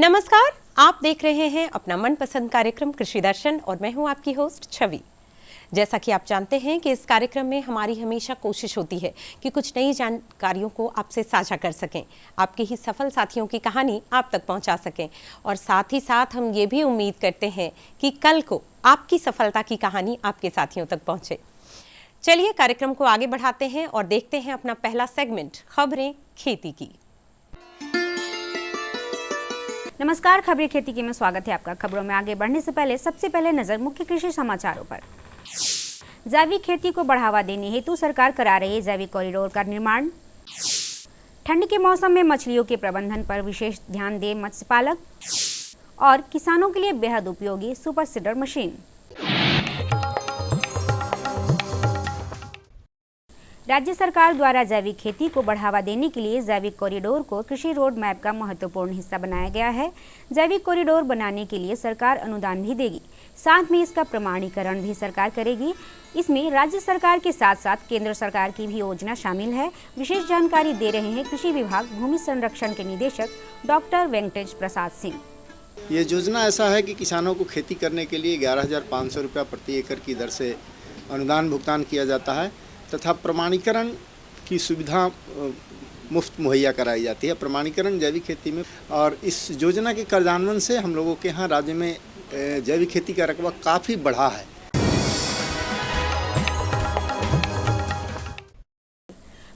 नमस्कार, आप देख रहे हैं अपना मनपसंद कार्यक्रम कृषि दर्शन और मैं हूं आपकी होस्ट छवि। जैसा कि आप जानते हैं कि इस कार्यक्रम में हमारी हमेशा कोशिश होती है कि कुछ नई जानकारियों को आपसे साझा कर सकें, आपके ही सफल साथियों की कहानी आप तक पहुंचा सकें और साथ ही साथ हम ये भी उम्मीद करते हैं कि कल को आपकी सफलता की कहानी आपके साथियों तक पहुंचे। चलिए कार्यक्रम को आगे बढ़ाते हैं और देखते हैं अपना पहला सेगमेंट खबरें खेती की। नमस्कार, खबरें खेती की में स्वागत है आपका। खबरों में आगे बढ़ने से पहले सबसे पहले नजर मुख्य कृषि समाचारों पर। जैविक खेती को बढ़ावा देने हेतु सरकार करा रही है जैविक कॉरिडोर का निर्माण। ठंड के मौसम में मछलियों के प्रबंधन पर विशेष ध्यान दे मत्स्य पालक। और किसानों के लिए बेहद उपयोगी सुपर सीडर मशीन। राज्य सरकार द्वारा जैविक खेती को बढ़ावा देने के लिए जैविक कॉरिडोर को कृषि रोड मैप का महत्वपूर्ण हिस्सा बनाया गया है। जैविक कॉरिडोर बनाने के लिए सरकार अनुदान भी देगी, साथ में इसका प्रमाणीकरण भी सरकार करेगी। इसमें राज्य सरकार के साथ साथ केंद्र सरकार की भी योजना शामिल है। विशेष जानकारी दे रहे हैं कृषि विभाग भूमि संरक्षण के निदेशक डॉक्टर वेंकटेश प्रसाद सिंह। ये योजना ऐसा है कि किसानों को खेती करने के लिए 11,500 रुपया प्रति एकड़ की दर से अनुदान भुगतान किया जाता है तथा प्रमाणीकरण की सुविधा मुफ्त मुहैया कराई जाती है। प्रमाणीकरण जैविक खेती में, और इस योजना के कार्यान्वयन से हम लोगों के यहाँ राज्य में जैविक खेती का रकबा काफ़ी बढ़ा है।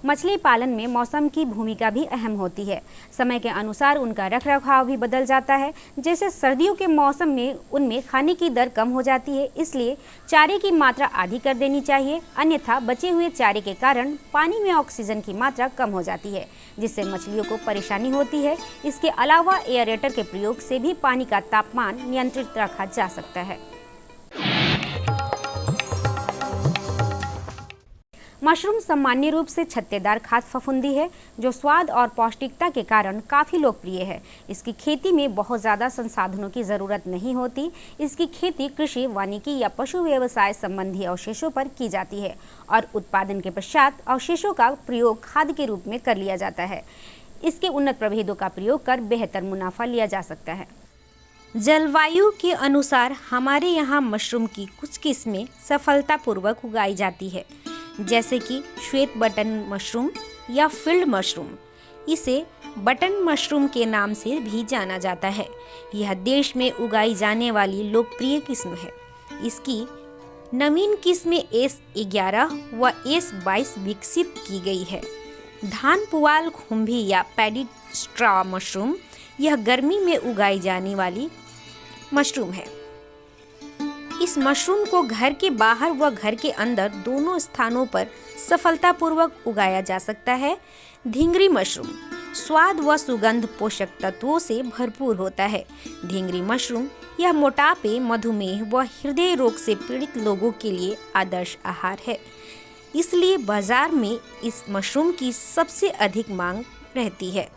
मछली पालन में मौसम की भूमिका भी अहम होती है। समय के अनुसार उनका रखरखाव भी बदल जाता है। जैसे सर्दियों के मौसम में उनमें खाने की दर कम हो जाती है, इसलिए चारे की मात्रा आधी कर देनी चाहिए, अन्यथा बचे हुए चारे के कारण पानी में ऑक्सीजन की मात्रा कम हो जाती है, जिससे मछलियों को परेशानी होती है। इसके अलावा एयरेटर के प्रयोग से भी पानी का तापमान नियंत्रित रखा जा सकता है। मशरूम सामान्य रूप से छत्तेदार खाद्य फफूंदी है जो स्वाद और पौष्टिकता के कारण काफ़ी लोकप्रिय है। इसकी खेती में बहुत ज़्यादा संसाधनों की ज़रूरत नहीं होती। इसकी खेती कृषि, वानिकी या पशु व्यवसाय संबंधी अवशेषों पर की जाती है और उत्पादन के पश्चात अवशेषों का प्रयोग खाद के रूप में कर लिया जाता है। इसके उन्नत प्रभेदों का प्रयोग कर बेहतर मुनाफा लिया जा सकता है। जलवायु के अनुसार हमारे यहाँ मशरूम की कुछ किस्में सफलतापूर्वक उगाई जाती है, जैसे कि श्वेत बटन मशरूम या फील्ड मशरूम। इसे बटन मशरूम के नाम से भी जाना जाता है। यह देश में उगाई जाने वाली लोकप्रिय किस्म है। इसकी नवीन किस्में S11 व S22 विकसित की गई है। धान पुआल खुम्भी या पैडी स्ट्रा मशरूम, यह गर्मी में उगाई जाने वाली मशरूम है। इस मशरूम को घर के बाहर व घर के अंदर दोनों स्थानों पर सफलतापूर्वक उगाया जा सकता है। ढींगरी मशरूम स्वाद व सुगंध पोषक तत्वों से भरपूर होता है। ढींगरी मशरूम यह मोटापे, मधुमेह व हृदय रोग से पीड़ित लोगों के लिए आदर्श आहार है, इसलिए बाजार में इस मशरूम की सबसे अधिक मांग रहती है।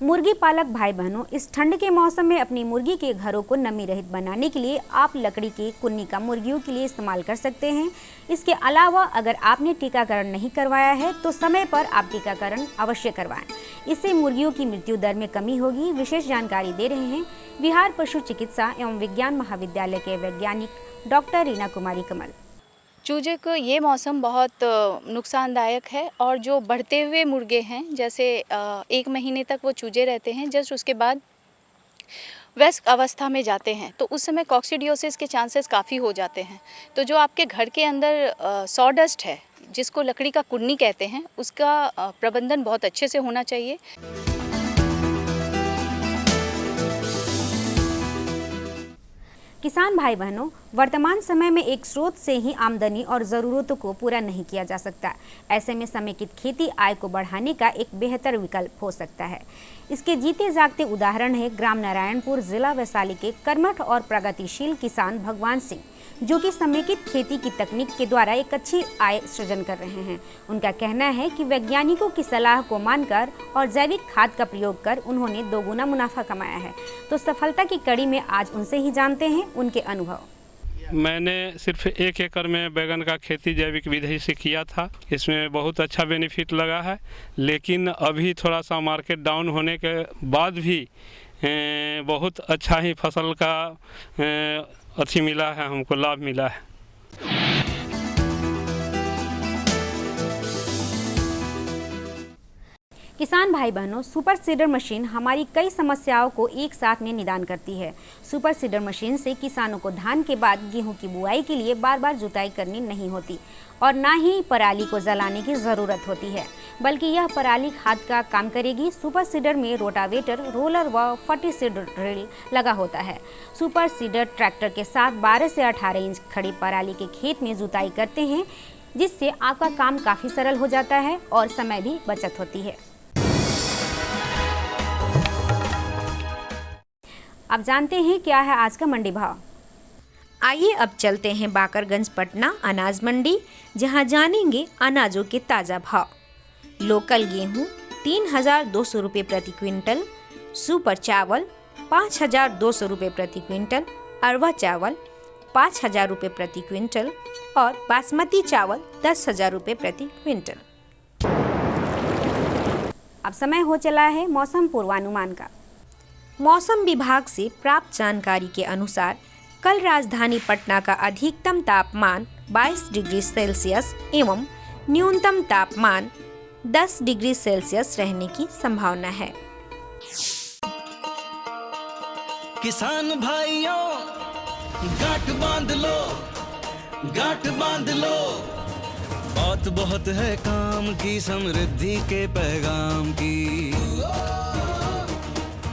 मुर्गी पालक भाई बहनों, इस ठंड के मौसम में अपनी मुर्गी के घरों को नमी रहित बनाने के लिए आप लकड़ी की कुन्नी का मुर्गियों के लिए इस्तेमाल कर सकते हैं। इसके अलावा अगर आपने टीकाकरण नहीं करवाया है तो समय पर आप टीकाकरण अवश्य करवाएं। इससे मुर्गियों की मृत्यु दर में कमी होगी। विशेष जानकारी दे रहे हैं बिहार पशु चिकित्सा एवं विज्ञान महाविद्यालय के वैज्ञानिक डॉक्टर रीना कुमारी कमल। चूजे को ये मौसम बहुत नुकसानदायक है और जो बढ़ते हुए मुर्गे हैं, जैसे 1 महीने तक वो चूजे रहते हैं, जस्ट उसके बाद वयस्क अवस्था में जाते हैं तो उस समय कॉक्सीडियोसिस के चांसेस काफ़ी हो जाते हैं। तो जो आपके घर के अंदर सॉडस्ट है, जिसको लकड़ी का कुन्नी कहते हैं, उसका प्रबंधन बहुत अच्छे से होना चाहिए। किसान भाई बहनों, वर्तमान समय में एक स्रोत से ही आमदनी और ज़रूरतों को पूरा नहीं किया जा सकता। ऐसे में समेकित खेती आय को बढ़ाने का एक बेहतर विकल्प हो सकता है। इसके जीते जागते उदाहरण है ग्राम नारायणपुर, जिला वैशाली के कर्मठ और प्रगतिशील किसान भगवान सिंह, जो कि समेकित खेती की तकनीक के द्वारा एक अच्छी आय सृजन कर रहे हैं। उनका कहना है कि वैज्ञानिकों की सलाह को मानकर और जैविक खाद का प्रयोग कर उन्होंने 2 गुना मुनाफा कमाया है। तो सफलता की कड़ी में आज उनसे ही जानते हैं उनके अनुभव। मैंने सिर्फ 1 एकड़ में बैगन का खेती जैविक विधि से किया था। इसमें बहुत अच्छा बेनिफिट लगा है, लेकिन अभी थोड़ा सा मार्केट डाउन होने के बाद भी बहुत अच्छा ही फसल का अच्छी मिला है, हमको लाभ मिला है। किसान भाई बहनों, सुपर सीडर मशीन हमारी कई समस्याओं को एक साथ में निदान करती है। सुपर सीडर मशीन से किसानों को धान के बाद गेहूं की बुआई के लिए बार बार जुताई करनी नहीं होती और ना ही पराली को जलाने की ज़रूरत होती है, बल्कि यह पराली खाद का काम करेगी। सुपर सीडर में रोटावेटर, रोलर व फटी सीडर ड्रिल लगा होता है। सुपर सीडर ट्रैक्टर के साथ 12 से 18 इंच खड़ी पराली के खेत में जुताई करते हैं, जिससे आपका काम काफ़ी सरल हो जाता है और समय भी बचत होती है। अब जानते हैं क्या है आज का मंडी भाव। आइए अब चलते हैं बाकरगंज पटना अनाज मंडी, जहां जानेंगे अनाजों के ताज़ा भाव। लोकल गेहूं 3,200 रुपये प्रति क्विंटल, सुपर चावल 5,200 रुपये प्रति क्विंटल, अरवा चावल 5,000 रुपये प्रति क्विंटल और बासमती चावल 10,000 रुपये प्रति क्विंटल। अब समय हो चला है मौसम पूर्वानुमान का। मौसम विभाग से प्राप्त जानकारी के अनुसार कल राजधानी पटना का अधिकतम तापमान 22 डिग्री सेल्सियस एवं न्यूनतम तापमान 10 डिग्री सेल्सियस रहने की संभावना है। किसान भाइयों, गांठ बांध लो, गांठ बांध लो, बात बहुत है काम की, समृद्धि के पैगाम की।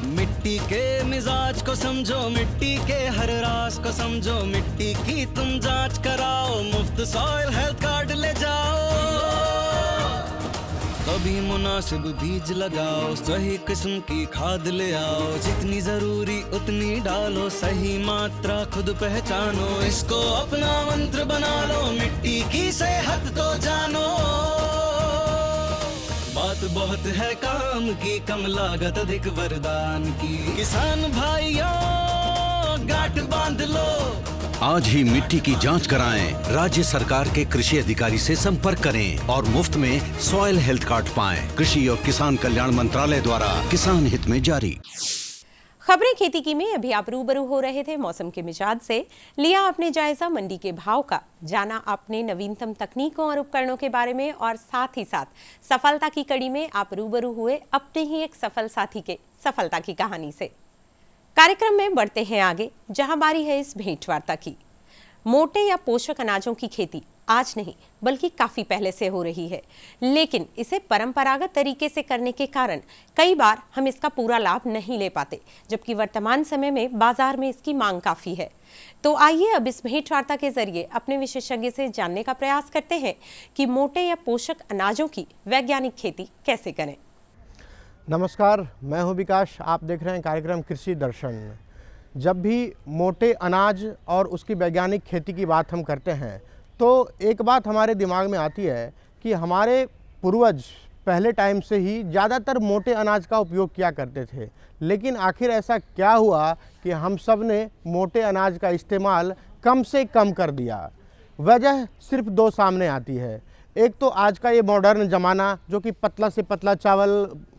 मिट्टी के मिजाज को समझो, मिट्टी के हर राज को समझो, मिट्टी की तुम जांच कराओ, मुफ्त सॉइल हेल्थ कार्ड ले जाओ। कभी मुनासिब बीज लगाओ, सही किस्म की खाद ले आओ, जितनी जरूरी उतनी डालो, सही मात्रा खुद पहचानो, इसको अपना मंत्र बना लो, मिट्टी की सेहत तो जानो। बात बहुत है काम की, कम लागत अधिक वरदान की। किसान भाइयों, गांठ बांध लो, आज ही मिट्टी की जांच कराएं, राज्य सरकार के कृषि अधिकारी से संपर्क करें और मुफ्त में सॉइल हेल्थ कार्ड पाएं। कृषि और किसान कल्याण मंत्रालय द्वारा किसान हित में जारी। खबरें खेती की में अभी आप रूबरू हो रहे थे मौसम के मिजाज से। लिया आपने जायजा मंडी के भाव का, जाना आपने नवीनतम तकनीकों और उपकरणों के बारे में, और साथ ही साथ सफलता की कड़ी में आप रूबरू हुए अपने ही एक सफल साथी के सफलता की कहानी से। कार्यक्रम में बढ़ते हैं आगे, जहां बारी है इस भेंट वार्ता की। मोटे या पोषक अनाजों की खेती आज नहीं बल्कि काफी पहले से हो रही है, लेकिन इसे परंपरागत तरीके से करने के कारण कई बार हम इसका पूरा लाभ नहीं ले पाते, जबकि वर्तमान समय में बाजार में इसकी मांग काफी है। तो आइए अब इस भेंट वार्ता के जरिए अपने विशेषज्ञ से जानने का प्रयास करते हैं कि मोटे या पोषक अनाजों की वैज्ञानिक खेती कैसे करें। नमस्कार, मैं हूं विकास। आप देख रहे हैं कार्यक्रम कृषि दर्शन। जब भी मोटे अनाज और उसकी वैज्ञानिक खेती की बात हम करते हैं तो एक बात हमारे दिमाग में आती है कि हमारे पूर्वज पहले टाइम से ही ज़्यादातर मोटे अनाज का उपयोग किया करते थे, लेकिन आखिर ऐसा क्या हुआ कि हम सब ने मोटे अनाज का इस्तेमाल कम से कम कर दिया। वजह सिर्फ दो सामने आती है। एक तो आज का ये मॉडर्न ज़माना जो कि पतला से पतला चावल,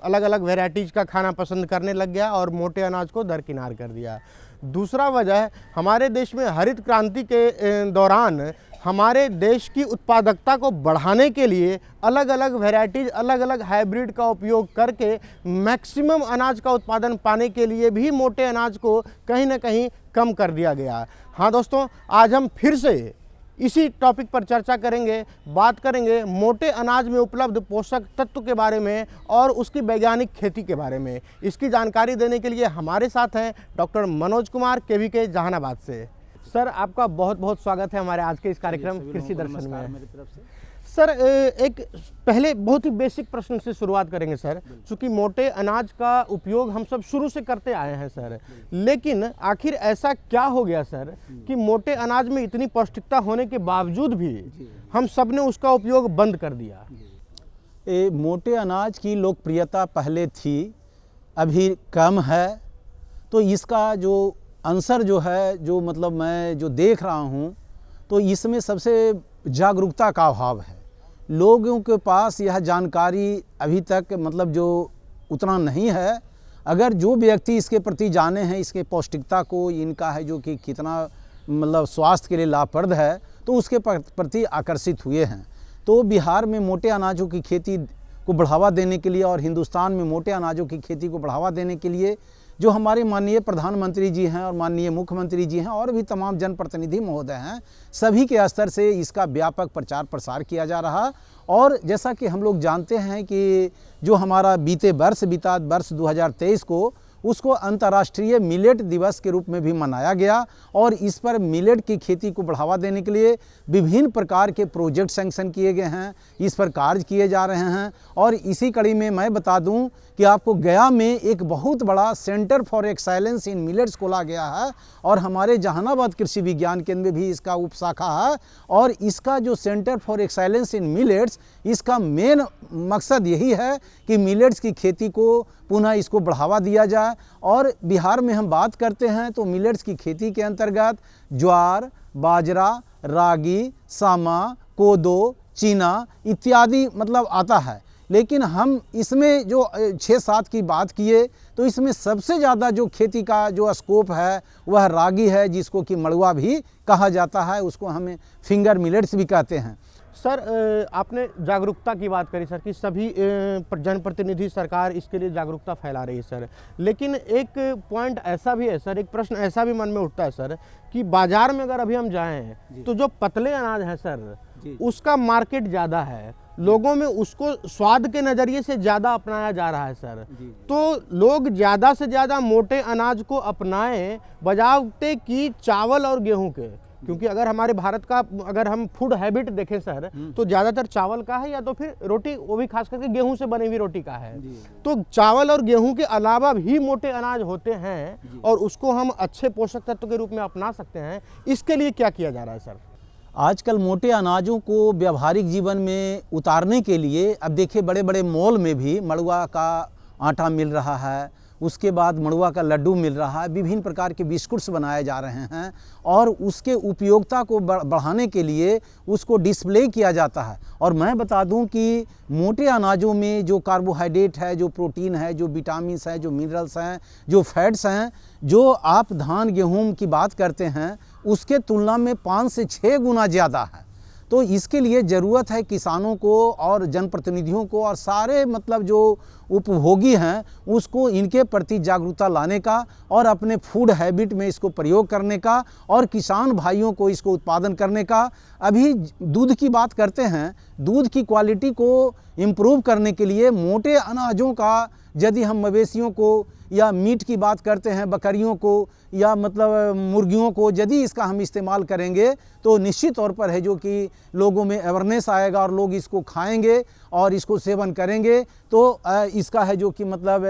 अलग अलग वेराइटीज़ का खाना पसंद करने लग गया और मोटे अनाज को दरकिनार कर दिया। दूसरा वजह, हमारे देश में हरित क्रांति के दौरान हमारे देश की उत्पादकता को बढ़ाने के लिए अलग अलग वैरायटीज़, अलग अलग हाइब्रिड का उपयोग करके मैक्सिमम अनाज का उत्पादन पाने के लिए भी मोटे अनाज को कहीं ना कहीं कम कर दिया गया। हाँ दोस्तों, आज हम फिर से इसी टॉपिक पर चर्चा करेंगे, बात करेंगे मोटे अनाज में उपलब्ध पोषक तत्व के बारे में और उसकी वैज्ञानिक खेती के बारे में। इसकी जानकारी देने के लिए हमारे साथ हैं डॉक्टर मनोज कुमार केवीके जहानाबाद से। सर, आपका बहुत बहुत स्वागत है हमारे आज के इस कार्यक्रम कृषि दर्शन में। मेरी तरफ से सर, एक पहले बहुत ही बेसिक प्रश्न से शुरुआत करेंगे सर। चूँकि मोटे अनाज का उपयोग हम सब शुरू से करते आए हैं सर, लेकिन आखिर ऐसा क्या हो गया सर कि मोटे अनाज में इतनी पौष्टिकता होने के बावजूद भी हम सब ने उसका उपयोग बंद कर दिया? मोटे अनाज की लोकप्रियता पहले थी, अभी कम है। तो इसका जो आंसर जो है, जो मतलब मैं जो देख रहा हूँ, तो इसमें सबसे जागरूकता का अभाव है। लोगों के पास यह जानकारी अभी तक मतलब जो उतना नहीं है। अगर जो व्यक्ति इसके प्रति जाने हैं, इसके पौष्टिकता को, इनका है जो कि कितना मतलब स्वास्थ्य के लिए लाभप्रद है, तो उसके प्रति आकर्षित हुए हैं। तो बिहार में मोटे अनाजों की खेती को बढ़ावा देने के लिए और हिंदुस्तान में मोटे अनाजों की खेती को बढ़ावा देने के लिए जो हमारे माननीय प्रधानमंत्री जी हैं और माननीय मुख्यमंत्री जी हैं और भी तमाम जनप्रतिनिधि महोदय हैं, सभी के स्तर से इसका व्यापक प्रचार प्रसार किया जा रहा। और जैसा कि हम लोग जानते हैं कि जो हमारा बीते वर्ष बीता वर्ष 2023 को, उसको अंतर्राष्ट्रीय मिलेट दिवस के रूप में भी मनाया गया और इस पर मिलेट की खेती को बढ़ावा देने के लिए विभिन्न प्रकार के प्रोजेक्ट सैंक्शन किए गए हैं, इस पर कार्य किए जा रहे हैं। और इसी कड़ी में मैं बता दूं कि आपको गया में एक बहुत बड़ा centre for excellence in millets खोला गया है और हमारे जहानाबाद कृषि विज्ञान केंद्र में भी इसका उपशाखा है। और इसका जो centre for excellence in millets, इसका मेन मकसद यही है कि मिलेट्स की खेती को पुनः इसको बढ़ावा दिया जाए। और बिहार में हम बात करते हैं तो मिलेट्स की खेती के अंतर्गत ज्वार, बाजरा, रागी, सामा, कोदो, चीना इत्यादि मतलब आता है। लेकिन हम इसमें जो 6-7 की बात किए तो इसमें सबसे ज़्यादा जो खेती का जो स्कोप है वह रागी है, जिसको कि मड़ुआ भी कहा जाता है, उसको हमें फिंगर मिलेट्स भी कहते हैं। सर, आपने जागरूकता की बात करी सर कि सभी जनप्रतिनिधि सरकार इसके लिए जागरूकता फैला रही है सर, लेकिन एक पॉइंट ऐसा भी है सर, एक प्रश्न ऐसा भी मन में उठता है सर कि बाजार में अगर अभी हम जाएं तो जो पतले अनाज है सर, उसका मार्केट ज़्यादा है, लोगों में उसको स्वाद के नज़रिए से ज़्यादा अपनाया जा रहा है सर। तो लोग ज़्यादा से ज़्यादा मोटे अनाज को अपनाएं बजाते कि चावल और गेहूं के, क्योंकि अगर हमारे भारत का अगर हम फूड हैबिट देखें सर तो ज़्यादातर चावल का है या तो फिर रोटी, वो भी खास करके गेहूं से बनी हुई रोटी का है। तो चावल और गेहूं के अलावा भी मोटे अनाज होते हैं और उसको हम अच्छे पोषक तत्व के रूप में अपना सकते हैं। इसके लिए क्या किया जा रहा है सर? आजकल मोटे अनाजों को व्यावहारिक जीवन में उतारने के लिए अब देखिए बड़े बड़े मॉल में भी मड़ुआ का आटा मिल रहा है, उसके बाद मड़ुआ का लड्डू मिल रहा है, विभिन्न प्रकार के बिस्कुट्स बनाए जा रहे हैं और उसके उपयोगिता को बढ़ाने के लिए उसको डिस्प्ले किया जाता है। और मैं बता दूं कि मोटे अनाजों में जो कार्बोहाइड्रेट है, जो प्रोटीन है, जो विटामिन्स हैं, जो मिनरल्स हैं, जो फैट्स हैं, जो आप धान गेहूं की बात करते हैं उसके तुलना में 5 से 6 गुना ज़्यादा है। तो इसके लिए ज़रूरत है किसानों को और जनप्रतिनिधियों को और सारे मतलब जो उपभोगी हैं उसको इनके प्रति जागरूकता लाने का और अपने फूड हैबिट में इसको प्रयोग करने का और किसान भाइयों को इसको उत्पादन करने का। अभी दूध की बात करते हैं, दूध की क्वालिटी को इम्प्रूव करने के लिए मोटे अनाजों का यदि हम मवेशियों को या मीट की बात करते हैं, बकरियों को या मतलब मुर्गियों को यदि इसका हम इस्तेमाल करेंगे तो निश्चित तौर पर है जो कि लोगों में अवेयरनेस आएगा और लोग इसको खाएंगे और इसको सेवन करेंगे तो इसका है जो कि मतलब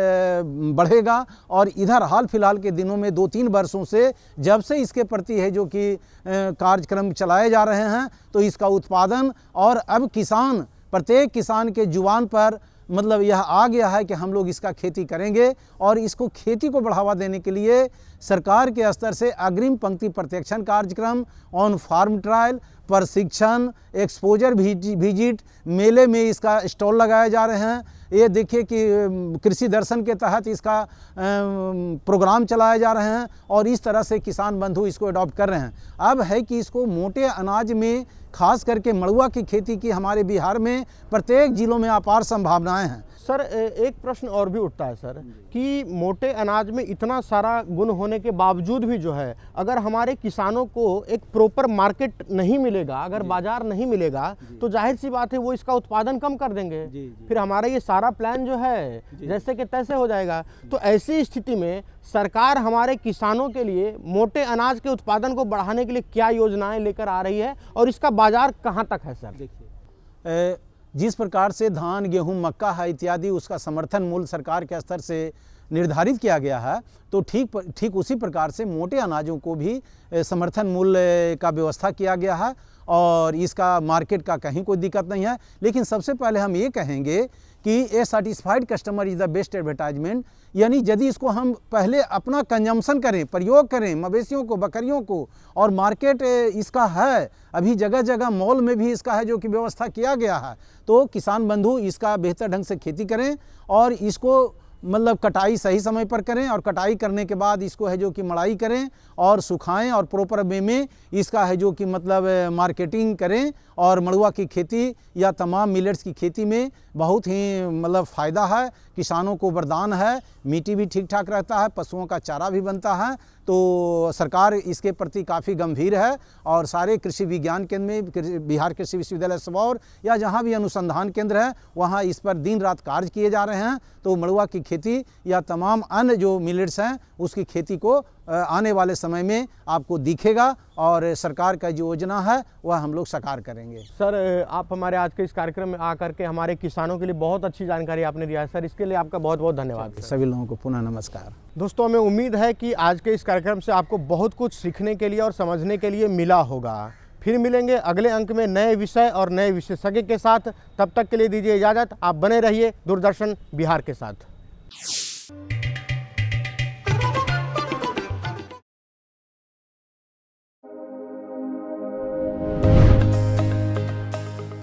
बढ़ेगा। और इधर हाल फिलहाल के दिनों में 2-3 वर्षों से जब से इसके प्रति है जो कि कार्यक्रम चलाए जा रहे हैं तो इसका उत्पादन और अब किसान, प्रत्येक किसान के जुबान पर मतलब यह आ गया है कि हम लोग इसका खेती करेंगे। और इसको खेती को बढ़ावा देने के लिए सरकार के स्तर से अग्रिम पंक्ति प्रत्यक्षण कार्यक्रम, ऑन फार्म ट्रायल, प्रशिक्षण, एक्सपोजर विजिट, मेले में इसका स्टॉल लगाए जा रहे हैं। ये देखिए कि कृषि दर्शन के तहत इसका प्रोग्राम चलाए जा रहे हैं और इस तरह से किसान बंधु इसको अडॉप्ट कर रहे हैं। अब है कि इसको मोटे अनाज में खास करके मड़ुआ की खेती की हमारे बिहार में प्रत्येक जिलों में अपार संभावनाएं हैं। सर, एक प्रश्न और भी उठता है सर कि मोटे अनाज में इतना सारा गुण होने के बावजूद भी जो है अगर हमारे किसानों को एक प्रॉपर मार्केट नहीं मिलेगा, अगर बाजार नहीं मिलेगा तो जाहिर सी बात है वो इसका उत्पादन कम कर देंगे, फिर हमारा ये सारा प्लान जो है जैसे कि तैसे हो जाएगा। तो ऐसी स्थिति में सरकार हमारे किसानों के लिए मोटे अनाज के उत्पादन को बढ़ाने के लिए क्या योजनाएं लेकर आ रही है और इसका बाजार कहां तक है सर? देखिए, जिस प्रकार से धान, गेहूं, मक्का है इत्यादि उसका समर्थन मूल्य सरकार के स्तर से निर्धारित किया गया है, तो ठीक उसी प्रकार से मोटे अनाजों को भी समर्थन मूल्य का व्यवस्था किया गया है और इसका मार्केट का कहीं कोई दिक्कत नहीं है। लेकिन सबसे पहले हम ये कहेंगे कि a satisfied customer is the best advertisement, यानी यदि इसको हम पहले अपना कंजम्पशन करें, प्रयोग करें मवेशियों को, बकरियों को, और मार्केट इसका है, अभी जगह जगह मॉल में भी इसका है जो कि व्यवस्था किया गया है, तो किसान बंधु इसका बेहतर ढंग से खेती करें और इसको मतलब कटाई सही समय पर करें और कटाई करने के बाद इसको है जो कि मड़ाई करें और सुखाएं और प्रॉपर वे में इसका है जो कि मतलब मार्केटिंग करें। और मड़ुआ की खेती या तमाम मिलेट्स की खेती में बहुत ही मतलब फ़ायदा है, किसानों को वरदान है, मिट्टी भी ठीक ठाक रहता है, पशुओं का चारा भी बनता है। तो सरकार इसके प्रति काफ़ी गंभीर है और सारे कृषि विज्ञान केंद्र में, बिहार कृषि विश्वविद्यालय सबौर या जहाँ भी अनुसंधान केंद्र है वहाँ इस पर दिन रात कार्य किए जा रहे हैं। तो मड़ुआ की खेती या तमाम अन्य जो मिलेट्स हैं उसकी खेती को आने वाले समय में आपको दिखेगा और सरकार का जो योजना है वह हम लोग साकार करेंगे। सर, आप हमारे आज के इस कार्यक्रम में आकर के हमारे किसानों के लिए बहुत अच्छी जानकारी आपने दिया है सर, इसके लिए आपका बहुत बहुत धन्यवाद। सभी लोगों को पुनः नमस्कार। दोस्तों, हमें उम्मीद है कि आज के इस कार्यक्रम से आपको बहुत कुछ सीखने के लिए और समझने के लिए मिला होगा। फिर मिलेंगे अगले अंक में नए विषय और नए विशेषज्ञ के साथ। तब तक के लिए दीजिए इजाज़त। आप बने रहिए दूरदर्शन बिहार के साथ।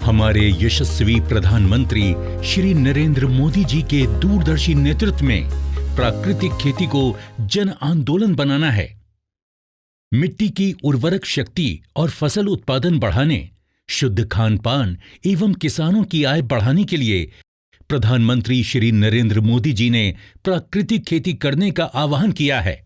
हमारे यशस्वी प्रधानमंत्री श्री नरेंद्र मोदी जी के दूरदर्शी नेतृत्व में प्राकृतिक खेती को जन आंदोलन बनाना है। मिट्टी की उर्वरक शक्ति और फसल उत्पादन बढ़ाने, शुद्ध खान पान एवं किसानों की आय बढ़ाने के लिए प्रधानमंत्री श्री नरेंद्र मोदी जी ने प्राकृतिक खेती करने का आह्वान किया है।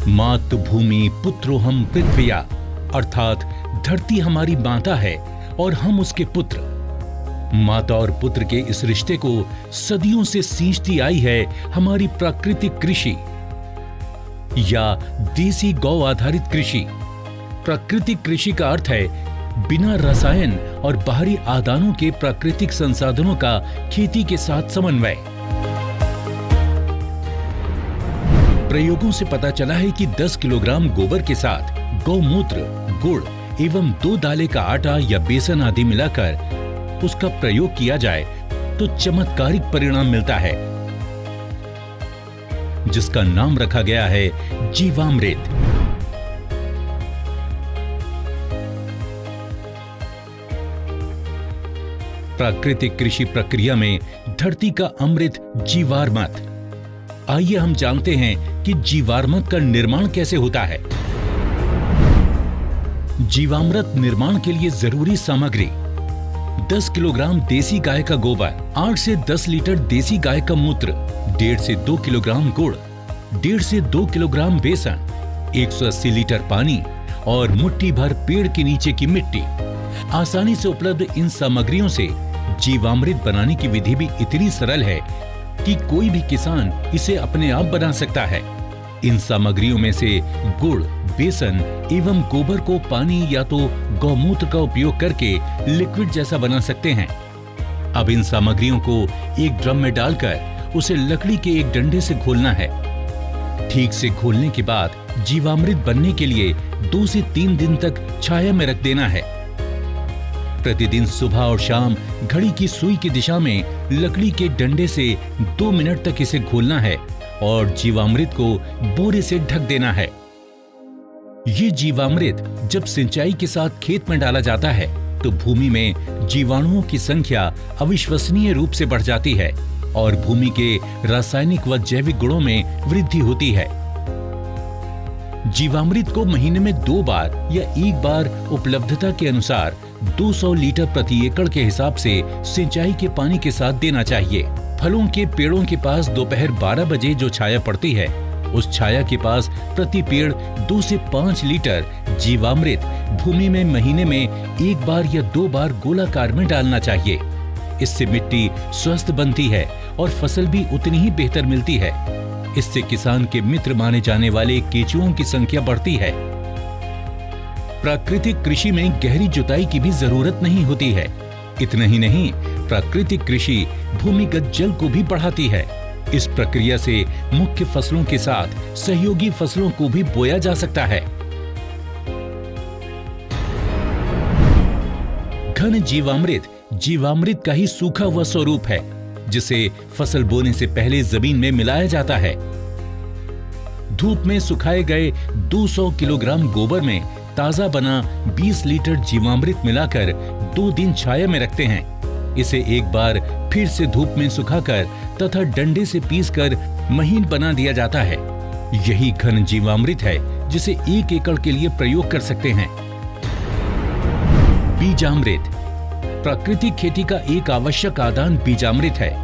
मातृभूमि पुत्रोहम पृथ्व्या, अर्थात धरती हमारी माता है और हम उसके पुत्र। माता और पुत्र के इस रिश्ते को सदियों से सींचती आई है हमारी प्राकृतिक कृषि या देसी गौ आधारित कृषि। प्राकृतिक कृषि का अर्थ है बिना रसायन और बाहरी आदानों के प्राकृतिक संसाधनों का खेती के साथ समन्वय। प्रयोगों से पता चला है कि 10 किलोग्राम गोबर के साथ गौमूत्र, गुड़ एवं 2 दाले का आटा या बेसन आदि मिलाकर उसका प्रयोग किया जाए तो चमत्कारिक परिणाम मिलता है, जिसका नाम रखा गया है जीवामृत। प्राकृतिक कृषि प्रक्रिया में धरती का अमृत जीवामृत। आइए हम जानते हैं कि जीवामृत का निर्माण कैसे होता है। जीवामृत निर्माण के लिए जरूरी सामग्री: 10 किलोग्राम देसी गाय का गोबर, 8 से 10 लीटर देसी गाय का मूत्र, 1.5 से 2 किलोग्राम गुड़, 1.5 से 2 किलोग्राम बेसन, 180 लीटर पानी और मुट्ठी भर पेड़ के नीचे की मिट्टी। आसानी से उपलब्ध इन सामग्रियों से जीवामृत बनाने की विधि भी इतनी सरल है कि कोई भी किसान इसे अपने आप बना सकता है। इन सामग्रियों में से गुड़, बेसन एवं गोबर को पानी या तो गौमूत्र का उपयोग करके लिक्विड जैसा बना सकते हैं। अब इन सामग्रियों को एक ड्रम में डालकर उसे लकड़ी के एक डंडे से घोलना है। ठीक से घोलने के बाद जीवामृत बनने के लिए 2 से 3 दिन तक छाया में रख देना है। प्रतिदिन सुबह और शाम घड़ी की सुई की दिशा में लकड़ी के डंडे से 2 मिनट तक इसे घोलना है और जीवामृत को बोरे से ढक देना है। ये जीवामृत जब सिंचाई के साथ खेत में डाला जाता है तो भूमि में जीवाणुओं की संख्या अविश्वसनीय रूप से बढ़ जाती है और भूमि के रासायनिक व जैविक गुणों में वृद्धि होती है। जीवामृत को महीने में 2 बार या 1 बार उपलब्धता के अनुसार 200 लीटर प्रति एकड़ के हिसाब से सिंचाई के पानी के साथ देना चाहिए। फलों के पेड़ों के पास दोपहर 12 बजे जो छाया पड़ती है, उस छाया के पास प्रति पेड़ 2 से 5 लीटर जीवामृत भूमि में महीने में 1 बार या 2 बार गोलाकार में डालना चाहिए। इससे मिट्टी स्वस्थ बनती है और फसल भी उतनी ही बेहतर मिलती है। इससे किसान के मित्र माने जाने वाले केंचुओं की संख्या बढ़ती है। प्राकृतिक कृषि में गहरी जुताई की भी जरूरत नहीं होती है। इतना ही नहीं, प्राकृतिक कृषि भूमिगत जल को भी बढ़ाती है। इस प्रक्रिया से मुख्य फसलों के साथ सहयोगी फसलों को भी बोया जा सकता है। घन जीवामृत का ही सूखा हुआ स्वरूप है, जिसे फसल बोने से पहले जमीन में मिलाया जाता है। धूप में सुखाए गए 200 किलोग्राम गोबर में ताजा बना 20 लीटर जीवामृत मिलाकर 2 दिन छाया में रखते हैं। इसे एक बार फिर से धूप में सुखाकर तथा डंडे से पीसकर महीन बना दिया जाता है। यही घन जीवामृत है जिसे 1 एकड़ के लिए प्रयोग कर सकते हैं। बीजामृत प्राकृतिक खेती का एक आवश्यक आदान बीजामृत है।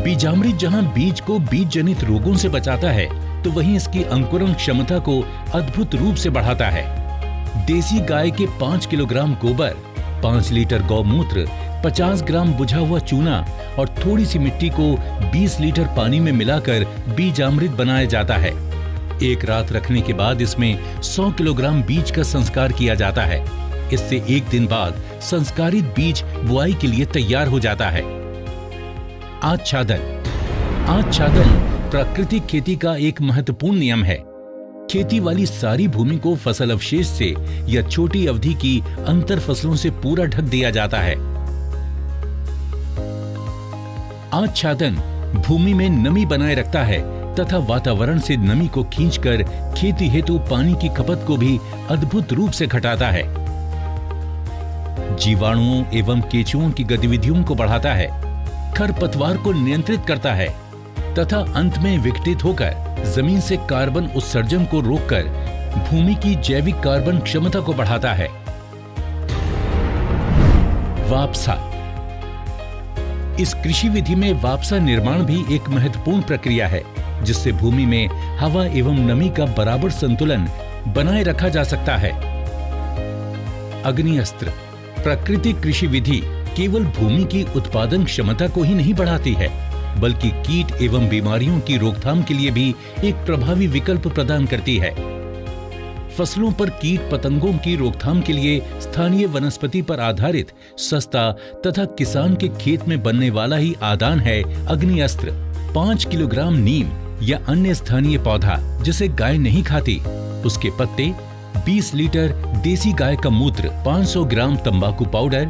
बीजामृत जहां बीज को बीज जनित रोगों से बचाता है, तो वहीं इसकी अंकुरण क्षमता को अद्भुत रूप से बढ़ाता है। देसी गाय के 5 किलोग्राम गोबर, 5 लीटर गौमूत्र, 50 ग्राम बुझा हुआ चूना और थोड़ी सी मिट्टी को 20 लीटर पानी में मिलाकर बीजामृत बनाया जाता है। एक रात रखने के बाद इसमें 100 किलोग्राम बीज का संस्कार किया जाता है। इससे एक दिन बाद संस्कारित बीज बुआई के लिए तैयार हो जाता है। आच्छादन प्राकृतिक खेती का एक महत्वपूर्ण नियम है। खेती वाली सारी भूमि को फसल अवशेष से या छोटी अवधि की अंतर फसलों से पूरा ढक दिया जाता है। आच्छादन भूमि में नमी बनाए रखता है तथा वातावरण से नमी को खींचकर खेती हेतु पानी की खपत को भी अद्भुत रूप से घटाता है। जीवाणुओं एवं केंचुओं की गतिविधियों को बढ़ाता है, खरपतवार को नियंत्रित करता है तथा अंत में विघटित होकर जमीन से कार्बन उत्सर्जन को रोककर भूमि की जैविक कार्बन क्षमता को बढ़ाता है। वापसा इस कृषि विधि में वापसा निर्माण भी एक महत्वपूर्ण प्रक्रिया है, जिससे भूमि में हवा एवं नमी का बराबर संतुलन बनाए रखा जा सकता है। अग्निअस्त्र प्राकृतिक कृषि विधि केवल भूमि की उत्पादन क्षमता को ही नहीं बढ़ाती है, बल्कि कीट एवं बीमारियों की रोकथाम के लिए भी एक प्रभावी विकल्प प्रदान करती है। फसलों पर कीट पतंगों की रोकथाम के लिए स्थानीय वनस्पति पर आधारित सस्ता तथा किसान के खेत में बनने वाला ही आदान है अग्निअस्त्र। 5 किलोग्राम नीम या अन्य स्थानीय पौधा जिसे गाय नहीं खाती, उसके पत्ते, 20 लीटर देसी गाय का मूत्र, 500 ग्राम तंबाकू पाउडर,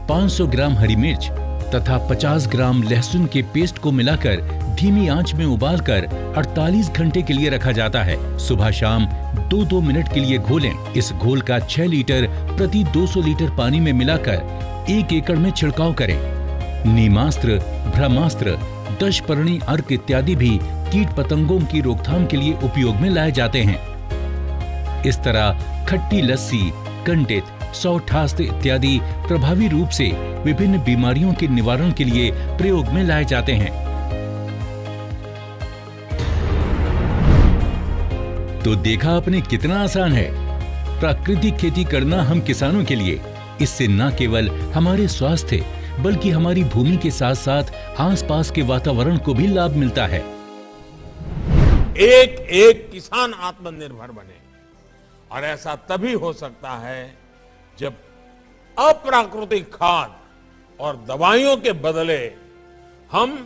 500 ग्राम हरी मिर्च तथा 50 ग्राम लहसुन के पेस्ट को मिलाकर धीमी आंच में उबालकर 48 घंटे के लिए रखा जाता है। सुबह शाम 2-2 मिनट के लिए घोलें। इस घोल का 6 लीटर प्रति 200 लीटर पानी में मिलाकर 1 एकड़ में छिड़काव करें। नीमास्त्र, ब्रह्मास्त्र, दशपर्णी अर्क इत्यादि भी कीट पतंगों की रोकथाम के लिए उपयोग में लाए जाते हैं। इस तरह खट्टी लस्सी, कंडित, सौठास्त्र इत्यादि प्रभावी रूप से विभिन्न बीमारियों के निवारण के लिए प्रयोग में लाए जाते हैं। तो देखा आपने कितना आसान है प्राकृतिक खेती करना हम किसानों के लिए। इससे न केवल हमारे स्वास्थ्य बल्कि हमारी भूमि के साथ साथ आसपास के वातावरण को भी लाभ मिलता है। एक एक किसान आत्मनिर्भर बने, और ऐसा तभी हो सकता है जब अप्राकृतिक खाद और दवाइयों के बदले हम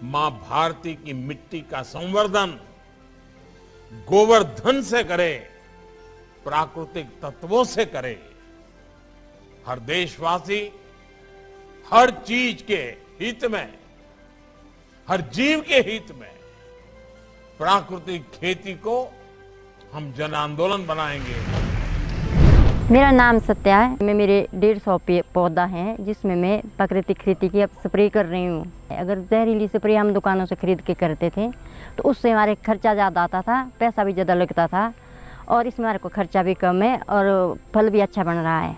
मां भारती की मिट्टी का संवर्धन गोवर्धन से करें, प्राकृतिक तत्वों से करें। हर देशवासी हर चीज के हित में, हर जीव के हित में प्राकृतिक खेती को हम जन आंदोलन बनाएंगे। मेरा नाम सत्या है। मैं मेरे 150 पौधा हैं जिसमें मैं प्राकृतिक खेती की अब स्प्रे कर रही हूँ। अगर जहरीली स्प्रे हम दुकानों से खरीद के करते थे तो उससे हमारे खर्चा ज़्यादा आता था, पैसा भी ज़्यादा लगता था, और इसमें हमारे को खर्चा भी कम है और फल भी अच्छा बन रहा है,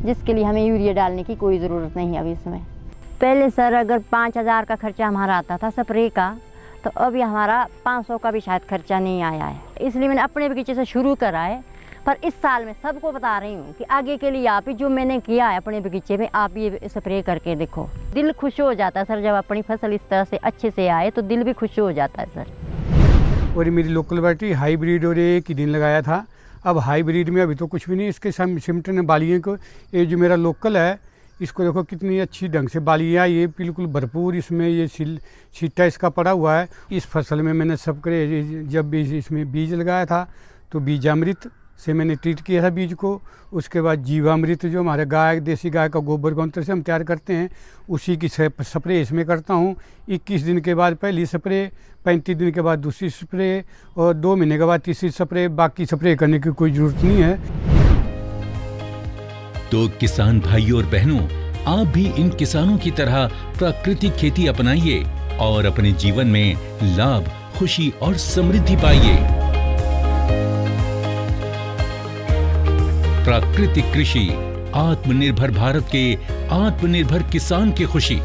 जिसके लिए हमें यूरिया डालने की कोई ज़रूरत नहीं है अभी इसमें। पहले सर अगर 5000 का खर्चा हमारा आता था स्प्रे का, तो अभी हमारा 500 का भी शायद खर्चा नहीं आया है। इसलिए मैंने अपने बगीचे से शुरू करा है, पर इस साल मैं सबको बता रही हूँ कि आगे के लिए आप ही जो मैंने किया है अपने बगीचे में, आप ये स्प्रे करके देखो। दिल खुश हो जाता है सर, जब अपनी फसल इस तरह से अच्छे से आए तो दिल भी खुश हो जाता है सर। और मेरी लोकल वैरायटी हाइब्रिड और एक ही दिन लगाया था, अब हाइब्रिड में अभी तो कुछ भी नहीं, इसके सिमटन ने बालियों को, ये जो मेरा लोकल है इसको देखो कितनी अच्छी ढंग से बालियाँ, ये बिल्कुल भरपूर इसमें ये छिट्टा इसका पड़ा हुआ है। इस फसल में मैंने स्प्रे, जब भी इसमें बीज लगाया था तो बीजामृत से मैंने ट्रीट किया था बीज को। उसके बाद जीवामृत जो हमारे गाय, देसी गाय का गोबर गौंत्र से हम तैयार करते हैं, उसी की स्प्रे इसमें करता हूँ। 21 दिन के बाद पहली स्प्रे, 35 दिन के बाद दूसरी स्प्रे और 2 महीने के बाद तीसरी स्प्रे। बाकी स्प्रे करने की कोई ज़रूरत नहीं है। तो किसान भाइयों और बहनों, आप भी इन किसानों की तरह प्राकृतिक खेती अपनाइए और अपने जीवन में लाभ, खुशी और समृद्धि पाइए। प्राकृतिक कृषि, आत्मनिर्भर भारत के आत्मनिर्भर किसान की खुशी।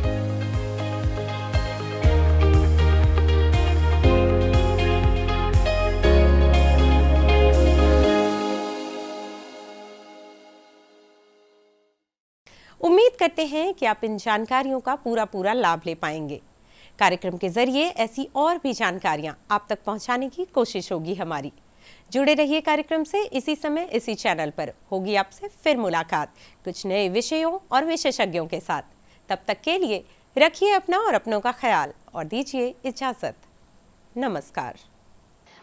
उम्मीद करते हैं कि आप इन जानकारियों का पूरा लाभ ले पाएंगे। कार्यक्रम के जरिए ऐसी और भी जानकारियां आप तक पहुंचाने की कोशिश होगी हमारी। जुड़े रहिए कार्यक्रम से। इसी समय इसी चैनल पर होगी आपसे फिर मुलाकात कुछ नए विषयों और विशेषज्ञों के साथ। तब तक के लिए रखिए अपना और अपनों का ख्याल और दीजिए इजाजत। नमस्कार।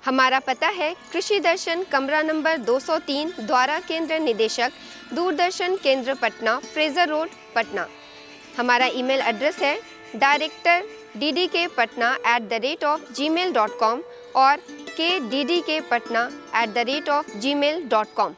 हमारा पता है कृषि दर्शन, कमरा नंबर 203, द्वारा केंद्र निदेशक, दूरदर्शन केंद्र पटना, फ्रेजर रोड, पटना। हमारा ईमेल एड्रेस है director@ddkpatna@gmail.com और kddkpatna@gmail.com।